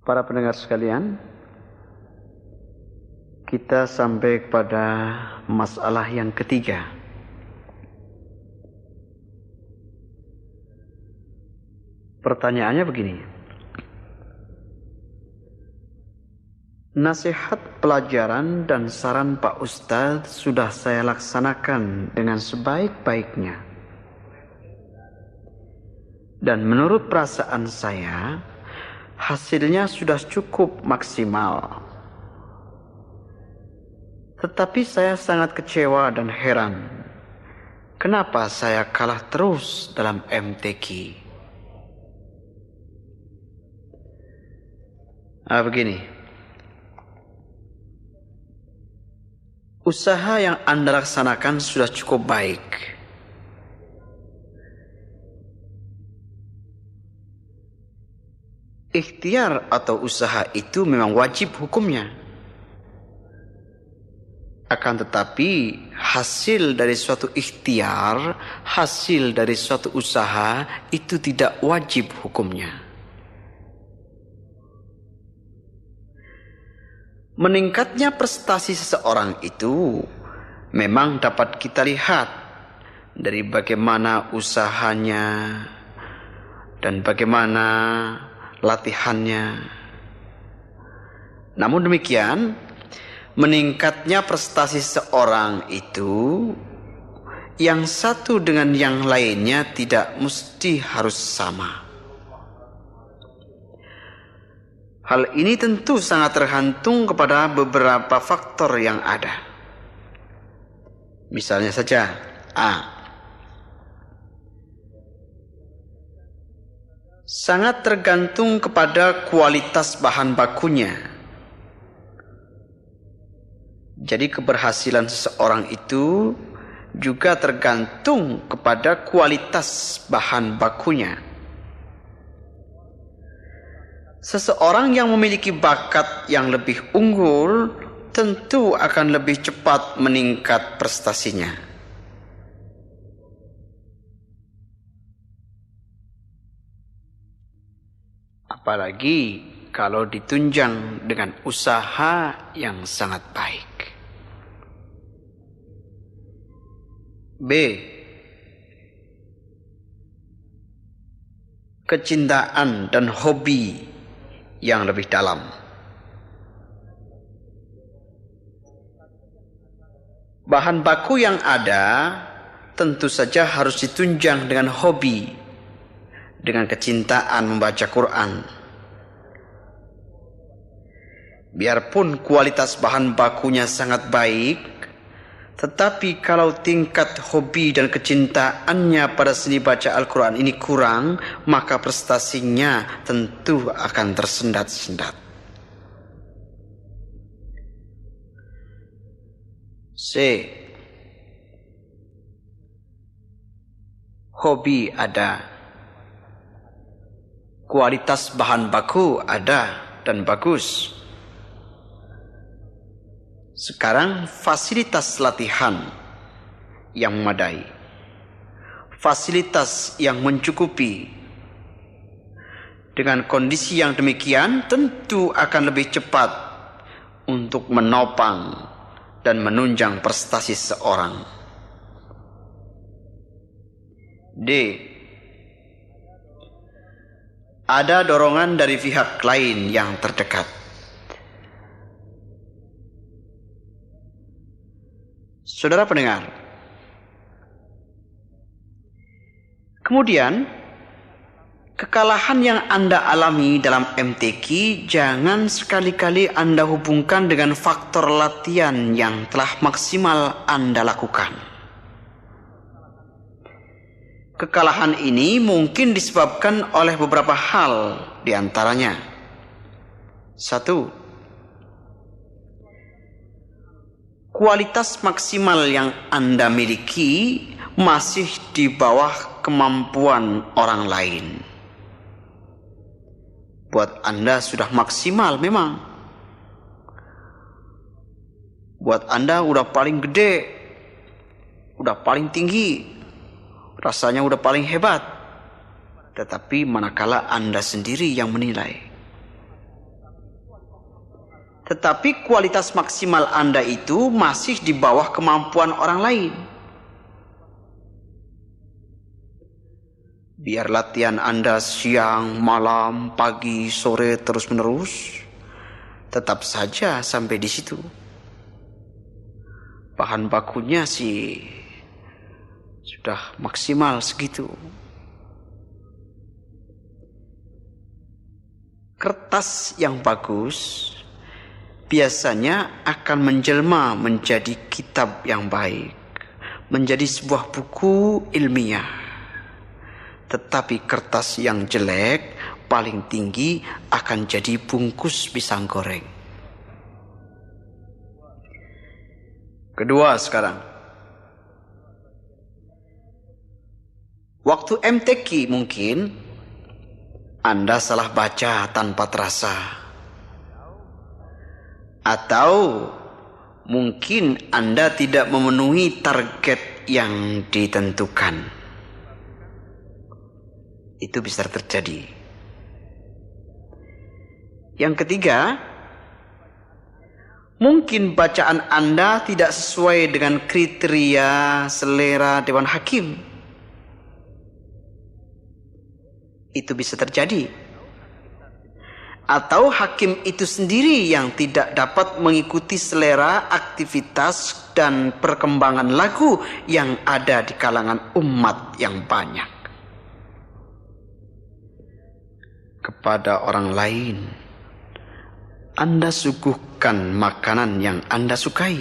Para pendengar sekalian, kita sampai kepada masalah yang ketiga. Pertanyaannya begini. Nasihat pelajaran dan saran Pak Ustadz sudah saya laksanakan dengan sebaik-baiknya. Dan menurut perasaan saya, hasilnya sudah cukup maksimal. Tetapi saya sangat kecewa dan heran. Kenapa saya kalah terus dalam MTQ? Begini. Usaha yang Anda laksanakan sudah cukup baik. Ikhtiar atau usaha itu memang wajib hukumnya. Akan tetapi hasil dari suatu ikhtiar, hasil dari suatu usaha itu tidak wajib hukumnya. Meningkatnya prestasi seseorang itu memang dapat kita lihat dari bagaimana usahanya dan bagaimana latihannya. Namun demikian, meningkatnya prestasi seseorang itu yang satu dengan yang lainnya tidak mesti harus sama. Hal ini tentu sangat tergantung kepada beberapa faktor yang ada. Misalnya saja, sangat tergantung kepada kualitas bahan bakunya. Jadi keberhasilan seseorang itu juga tergantung kepada kualitas bahan bakunya. Seseorang yang memiliki bakat yang lebih unggul tentu akan lebih cepat meningkat prestasinya. Apalagi kalau ditunjang dengan usaha yang sangat baik. B. Kecintaan dan hobi yang lebih dalam. Bahan baku yang ada tentu saja harus ditunjang dengan hobi, dengan kecintaan membaca Quran. Biarpun kualitas bahan bakunya sangat baik, tetapi kalau tingkat hobi dan kecintaannya pada seni baca Al-Quran ini kurang, maka prestasinya tentu akan tersendat-sendat. C. Hobi ada, kualitas bahan baku ada dan bagus. Sekarang fasilitas latihan yang memadai, fasilitas yang mencukupi. Dengan kondisi yang demikian tentu akan lebih cepat untuk menopang dan menunjang prestasi seseorang. D. Ada dorongan dari pihak lain yang terdekat. Saudara pendengar, kemudian kekalahan yang Anda alami dalam MTQ jangan sekali-kali Anda hubungkan dengan faktor latihan yang telah maksimal Anda lakukan. Kekalahan ini mungkin disebabkan oleh beberapa hal, di antaranya. 1. Kualitas maksimal yang Anda miliki masih di bawah kemampuan orang lain. Buat Anda sudah maksimal memang. Buat Anda udah paling gede, udah paling tinggi, rasanya udah paling hebat. Tetapi manakala Anda sendiri yang menilai. tetapi kualitas maksimal Anda itu masih di bawah kemampuan orang lain. Biar latihan Anda siang, malam, pagi, sore terus-menerus, tetap saja sampai di situ. Bahan bakunya sih sudah maksimal segitu. Kertas yang bagus biasanya akan menjelma menjadi kitab yang baik, menjadi sebuah buku ilmiah. Tetapi kertas yang jelek paling tinggi akan jadi bungkus pisang goreng. Kedua sekarang, waktu MTQ mungkin Anda salah baca tanpa terasa. Atau mungkin Anda tidak memenuhi target yang ditentukan. Itu bisa terjadi. Yang ketiga, mungkin bacaan Anda tidak sesuai dengan kriteria selera Dewan Hakim. Itu bisa terjadi. Atau hakim itu sendiri yang tidak dapat mengikuti selera, aktivitas, dan perkembangan lagu yang ada di kalangan umat yang banyak. Kepada orang lain, Anda suguhkan makanan yang Anda sukai,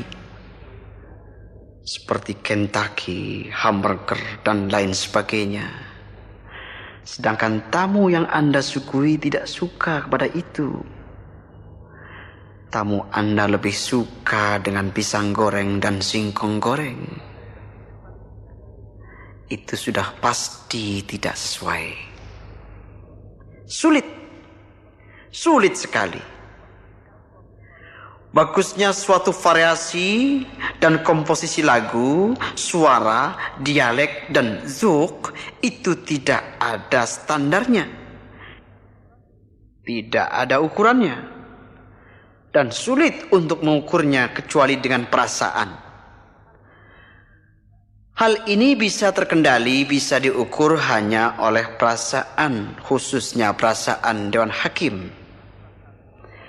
seperti Kentucky, hamburger, dan lain sebagainya. Sedangkan tamu yang Anda suguhi tidak suka kepada itu. Tamu Anda lebih suka dengan pisang goreng dan singkong goreng. Itu sudah pasti tidak sesuai. Sulit sekali. Bagusnya suatu variasi dan komposisi lagu, suara, dialek, dan zuk itu tidak ada standarnya. Tidak ada ukurannya. Dan sulit untuk mengukurnya kecuali dengan perasaan. Hal ini bisa terkendali, bisa diukur hanya oleh perasaan, khususnya perasaan Dewan Hakim.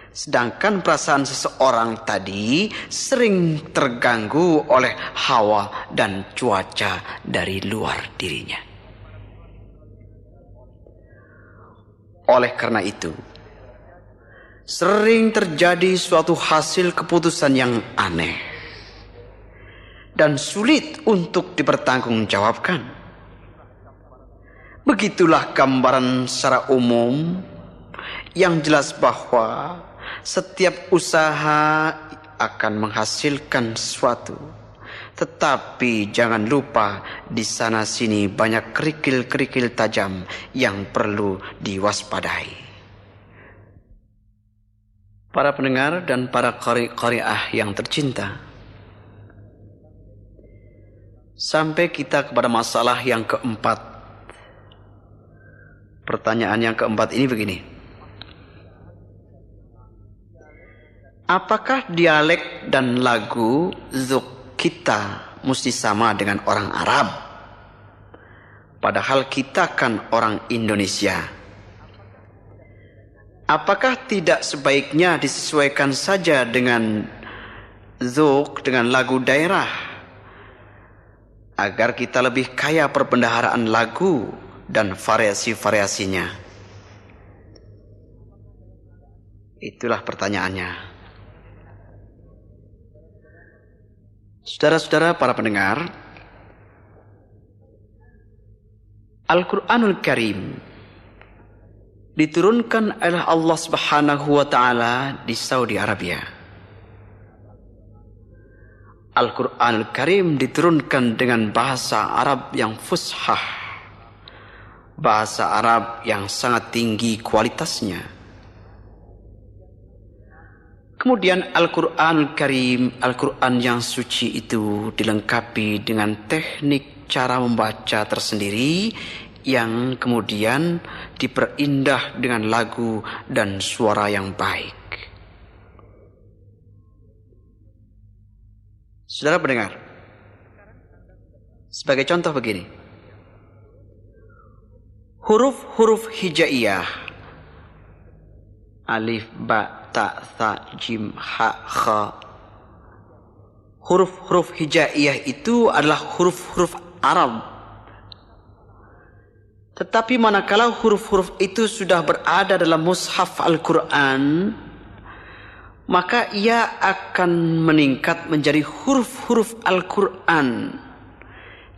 Sedangkan perasaan seseorang tadi sering terganggu oleh hawa dan cuaca dari luar dirinya. Oleh karena itu, sering terjadi suatu hasil keputusan yang aneh dan sulit untuk dipertanggungjawabkan. Begitulah gambaran secara umum yang jelas bahwa setiap usaha akan menghasilkan sesuatu. Tetapi jangan lupa di sana sini banyak kerikil-kerikil tajam yang perlu diwaspadai. Para pendengar dan para qari-qari'ah yang tercinta, sampai kita kepada masalah yang keempat. Pertanyaan yang keempat ini begini. Apakah dialek dan lagu zuk kita mesti sama dengan orang Arab? Padahal kita kan orang Indonesia. Apakah tidak sebaiknya disesuaikan saja dengan zuk, dengan lagu daerah, agar kita lebih kaya perbendaharaan lagu dan variasi-variasinya? Itulah pertanyaannya. Saudara-saudara para pendengar, Al-Quranul Karim diturunkan oleh Allah Subhanahu wa Ta'ala di Saudi Arabia. Al-Quranul Karim diturunkan dengan bahasa Arab yang fushah, bahasa Arab yang sangat tinggi kualitasnya. Kemudian Al-Quran Karim, Al-Quran yang suci itu dilengkapi dengan teknik cara membaca tersendiri yang kemudian diperindah dengan lagu dan suara yang baik. Saudara pendengar, sebagai contoh begini. Huruf-huruf hijaiyah, alif, ba, ta, tha, jim, ha, kha. Huruf-huruf hijaiyah itu adalah huruf-huruf Arab. Tetapi manakala huruf-huruf itu sudah berada dalam mushaf Al-Quran, maka ia akan meningkat menjadi huruf-huruf Al-Quran.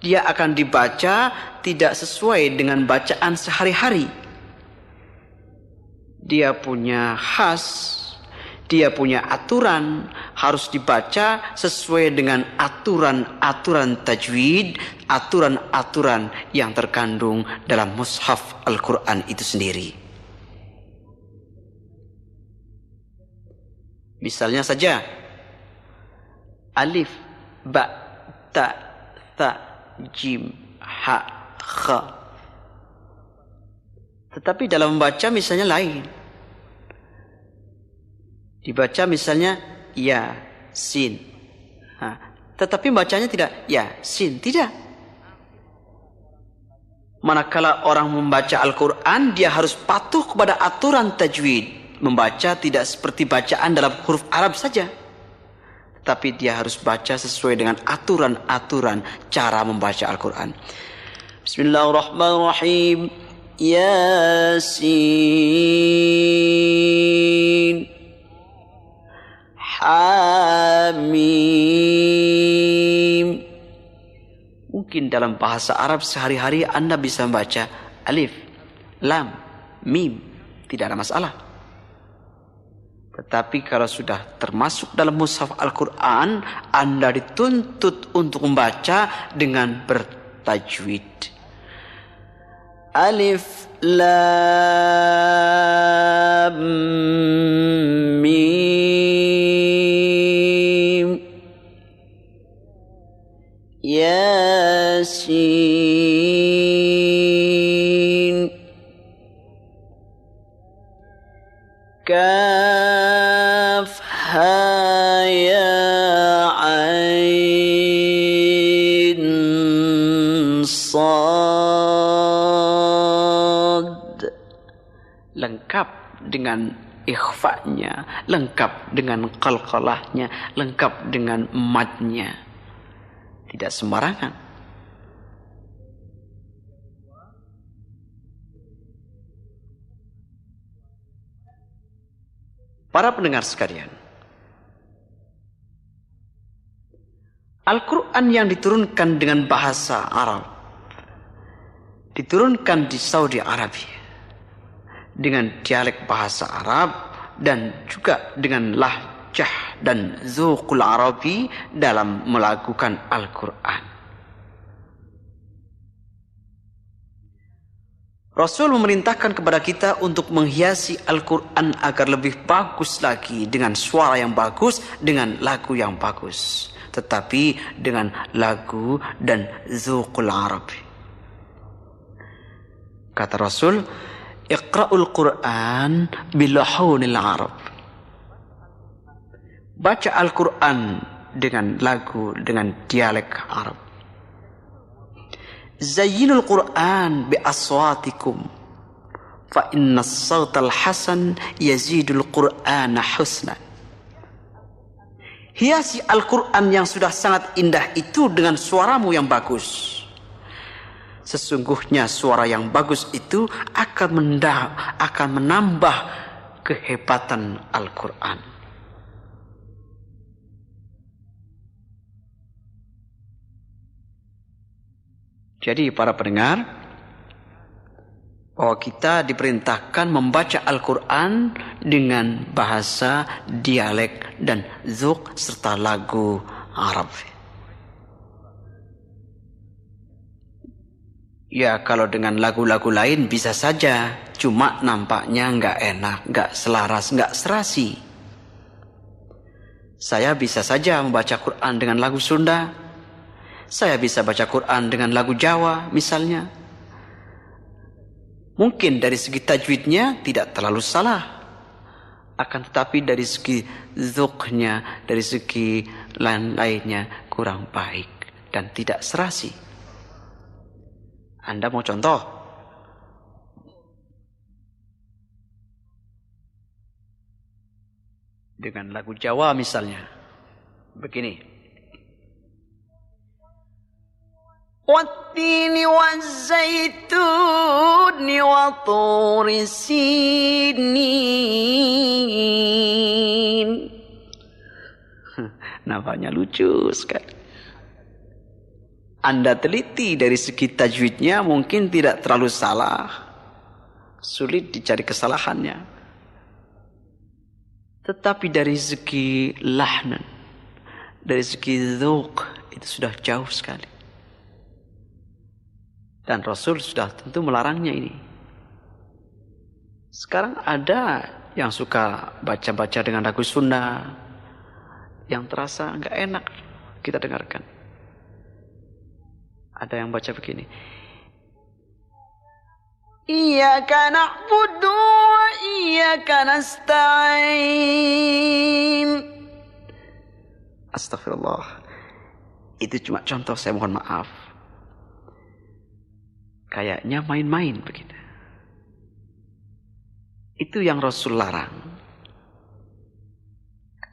Dia akan dibaca tidak sesuai dengan bacaan sehari-hari. Dia punya khas, dia punya aturan, harus dibaca sesuai dengan aturan-aturan tajwid, aturan-aturan yang terkandung dalam mushaf Al-Quran itu sendiri. Misalnya saja, alif, ba, ta, tha, jim, ha, kha. Tetapi dalam membaca misalnya lain. Dibaca misalnya ya, sin. Tetapi bacanya tidak ya, sin. Tidak. Manakala orang membaca Al-Quran, dia harus patuh kepada aturan tajwid. Membaca tidak seperti bacaan dalam huruf Arab saja. Tapi dia harus baca sesuai dengan aturan-aturan cara membaca Al-Quran. Bismillahirrahmanirrahim. Yasin. Hamim. Mungkin dalam bahasa Arab sehari-hari Anda bisa membaca alif, lam, mim. Tidak ada masalah. Tetapi kalau sudah termasuk dalam mushaf Al-Quran, Anda dituntut untuk membaca dengan bertajwid. Alif, lam, mim, yasin, kaf, ha, ya, ain, sad. Lengkap dengan ikhfa'nya, lengkap dengan qalqalahnya, lengkap dengan madnya. Tidak sembarangan. Para pendengar sekalian, Al-Quran yang diturunkan dengan bahasa Arab, diturunkan di Saudi Arabia dengan dialek bahasa Arab dan juga dengan lahjah dan zuqul Arabi dalam melakukan Al-Quran. Rasul memerintahkan kepada kita untuk menghiasi Al-Quran agar lebih bagus lagi dengan suara yang bagus, dengan lagu yang bagus. Tetapi dengan lagu dan zuqul Arabi. Kata Rasul, Iqra'ul Quran bilahunil Arab. Baca Al-Quran dengan lagu, dengan dialek Arab. Zayyinul Quran bi aswatikum fa inna as-sawtal hasan yazidul Qur'ana husna. Hiasi Al-Quran yang sudah sangat indah itu dengan suaramu yang bagus. Sesungguhnya suara yang bagus itu akan menambah kehebatan Al-Quran. Jadi para pendengar, bahwa kita diperintahkan membaca Al-Quran dengan bahasa, dialek, dan zuq serta lagu Arab. Ya kalau dengan lagu-lagu lain bisa saja, cuma nampaknya nggak enak, nggak selaras, nggak serasi. Saya bisa saja membaca Quran dengan lagu Sunda. Saya bisa baca Quran dengan lagu Jawa misalnya. Mungkin dari segi tajwidnya tidak terlalu salah. Akan tetapi dari segi zuqnya, dari segi lain-lainnya kurang baik dan tidak serasi. Anda mau contoh? Dengan lagu Jawa misalnya. Begini. Wattini wazzaituni wa turi sinin. Namanya lucu sekali. Anda teliti dari segi tajwidnya mungkin tidak terlalu salah. Sulit dicari kesalahannya. Tetapi dari segi lahnan, dari segi dzauq, itu sudah jauh sekali. Dan Rasul sudah tentu melarangnya ini. Sekarang ada yang suka baca-baca dengan lagu sunnah, yang terasa enggak enak kita dengarkan. Ada yang baca begini. Iyyaka na'budu wa iyyaka nasta'in. Astagfirullah. Itu cuma contoh, saya mohon maaf. Kayaknya main-main begitu. Itu yang Rasul larang.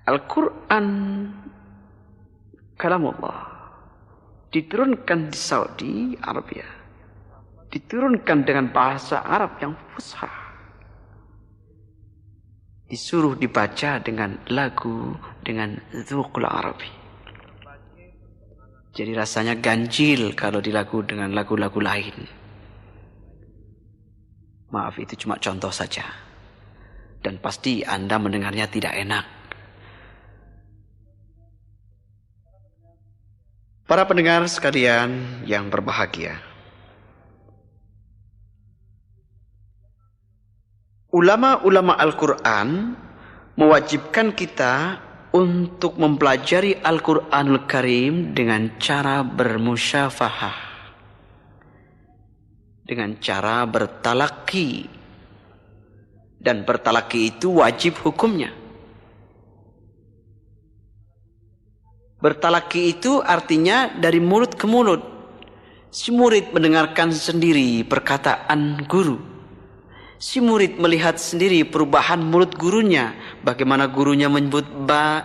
Al-Quran kalamullah diturunkan di Saudi Arabia, diturunkan dengan bahasa Arab yang fusha, disuruh dibaca dengan lagu dengan dzauqul Arabi. Jadi rasanya ganjil kalau dilagu dengan lagu-lagu lain. Maaf, itu cuma contoh saja, dan pasti Anda mendengarnya tidak enak. Para pendengar sekalian yang berbahagia, ulama-ulama Al-Quran mewajibkan kita untuk mempelajari Al-Quranul Karim dengan cara bermusyafahah, dengan cara bertalaki. Dan bertalaki itu wajib hukumnya. Bertalaki itu artinya dari mulut ke mulut. Si murid mendengarkan sendiri perkataan guru. Si murid melihat sendiri perubahan mulut gurunya. Bagaimana gurunya menyebut ba,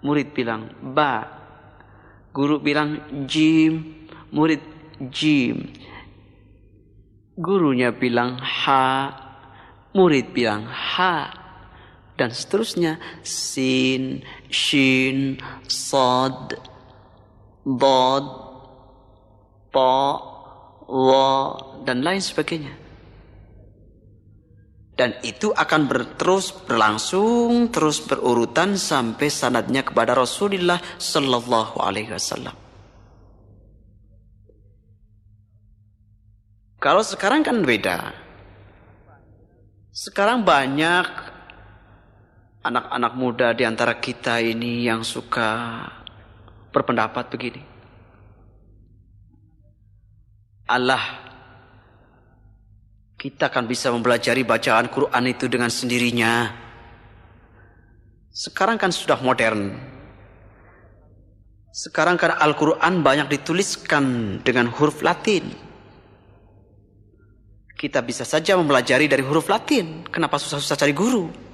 murid bilang ba. Guru bilang jim, murid jim. Gurunya bilang ha, murid bilang ha. Dan seterusnya, sin, shin, sad, dad, ta, wa, dan lain sebagainya. Dan itu akan terus berlangsung, terus berurutan sampai sanadnya kepada Rasulullah Sallallahu Alaihi Wasallam. Kalau sekarang kan beda. Sekarang banyak anak-anak muda di antara kita ini yang suka berpendapat begini. Allah, kita akan bisa mempelajari bacaan Quran itu dengan sendirinya. Sekarang kan sudah modern. Sekarang kan Al-Quran banyak dituliskan dengan huruf Latin. Kita bisa saja mempelajari dari huruf Latin. Kenapa susah-susah cari guru?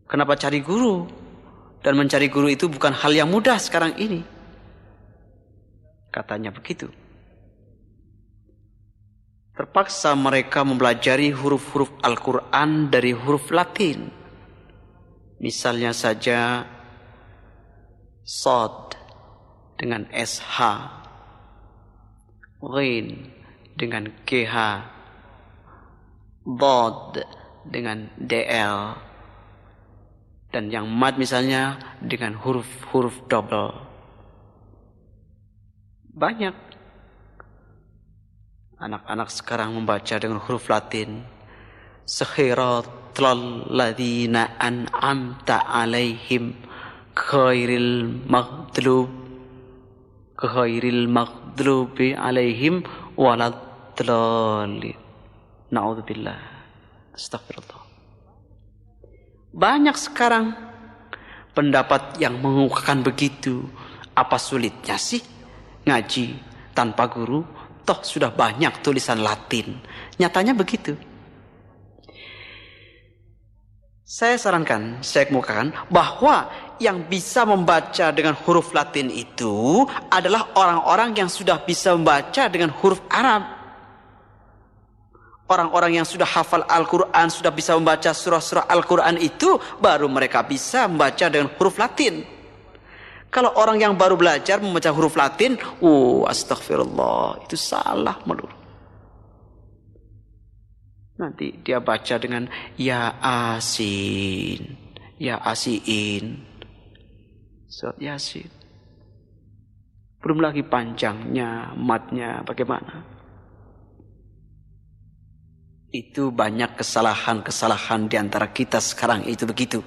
Kenapa cari guru? Dan mencari guru itu bukan hal yang mudah sekarang ini. Katanya begitu. Terpaksa mereka mempelajari huruf-huruf Al-Quran dari huruf Latin. Misalnya saja Sad dengan SH, Ghin dengan GH, Dad dengan DL, dan yang mad misalnya dengan huruf-huruf double. Banyak anak-anak sekarang membaca dengan huruf Latin. Siratal ladzina an'amta alaihim ghairil maghdubi alaihim waladdallin. Na'udzubillah. Astagfirullah. Banyak sekarang pendapat yang mengukakan begitu. Apa sulitnya sih ngaji tanpa guru? Toh sudah banyak tulisan Latin. Nyatanya begitu. Saya sarankan, saya kemukakan bahwa yang bisa membaca dengan huruf Latin itu adalah orang-orang yang sudah bisa membaca dengan huruf Arab. Orang-orang yang sudah hafal Al-Quran, sudah bisa membaca surah-surah Al-Quran itu, baru mereka bisa membaca dengan huruf Latin. Kalau orang yang baru belajar membaca huruf Latin, astagfirullah, itu salah melulu. Nanti dia baca dengan ya asin, ya asiin, surat Yasin. Belum lagi panjangnya, matnya bagaimana. Itu banyak kesalahan-kesalahan di antara kita sekarang itu begitu.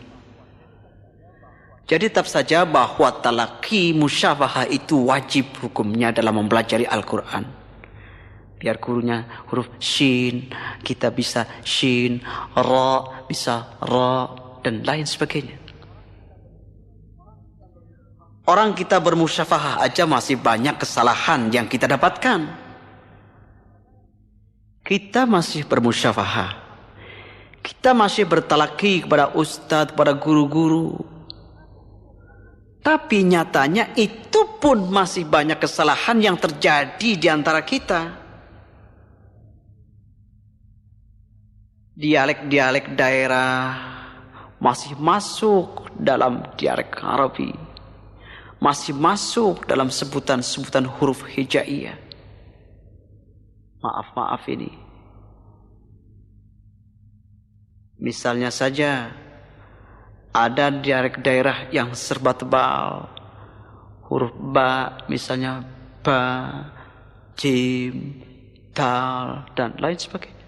Jadi tetap saja bahwa talaki musyafahah itu wajib hukumnya dalam mempelajari Al-Quran. Biar gurunya huruf shin, kita bisa shin, ra, bisa ra, dan lain sebagainya. Orang kita bermusyafahah aja masih banyak kesalahan yang kita dapatkan. Kita masih bermusyafahah. Kita masih bertalaki kepada ustadz, kepada guru-guru. Tapi nyatanya itu pun masih banyak kesalahan yang terjadi di antara kita. Dialek-dialek daerah masih masuk dalam dialek Arabi. Masih masuk dalam sebutan-sebutan huruf hijaiyah. Maaf ini. Misalnya saja ada dialek daerah yang serba tebal. Huruf ba misalnya ba, jim, dal, dan lain sebagainya.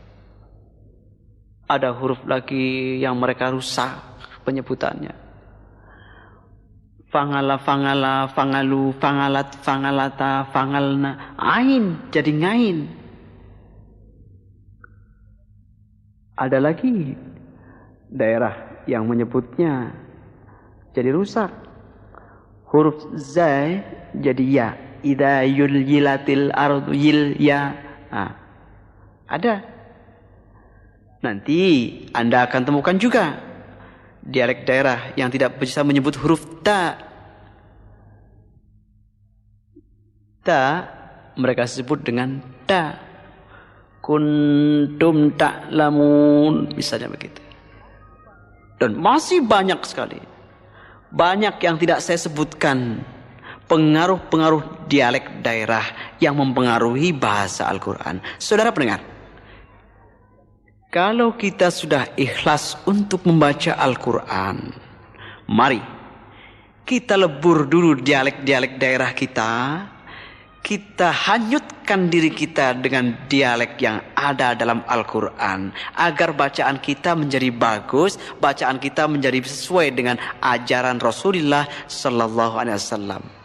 Ada huruf lagi yang mereka rusak penyebutannya. Fangala, fangala, fangalu, fangalat, fangalata, fangalna. Ain jadi ngain. Ada lagi daerah yang menyebutnya jadi rusak. Huruf zai jadi ya. Idza yulyilatil ardu yil ya. Ada. Nanti Anda akan temukan juga dialek daerah yang tidak bisa menyebut huruf ta. Ta mereka sebut dengan ta. Kuntum ta'lamun, misalnya begitu. Dan masih banyak sekali. Banyak yang tidak saya sebutkan. Pengaruh-pengaruh dialek daerah yang mempengaruhi bahasa Al-Quran. Saudara pendengar, kalau kita sudah ikhlas untuk membaca Al-Quran, mari kita lebur dulu dialek-dialek daerah kita. Kita hanyutkan diri kita dengan dialek yang ada dalam Al-Quran. Agar bacaan kita menjadi bagus, bacaan kita menjadi sesuai dengan ajaran Rasulullah Sallallahu Alaihi Wasallam.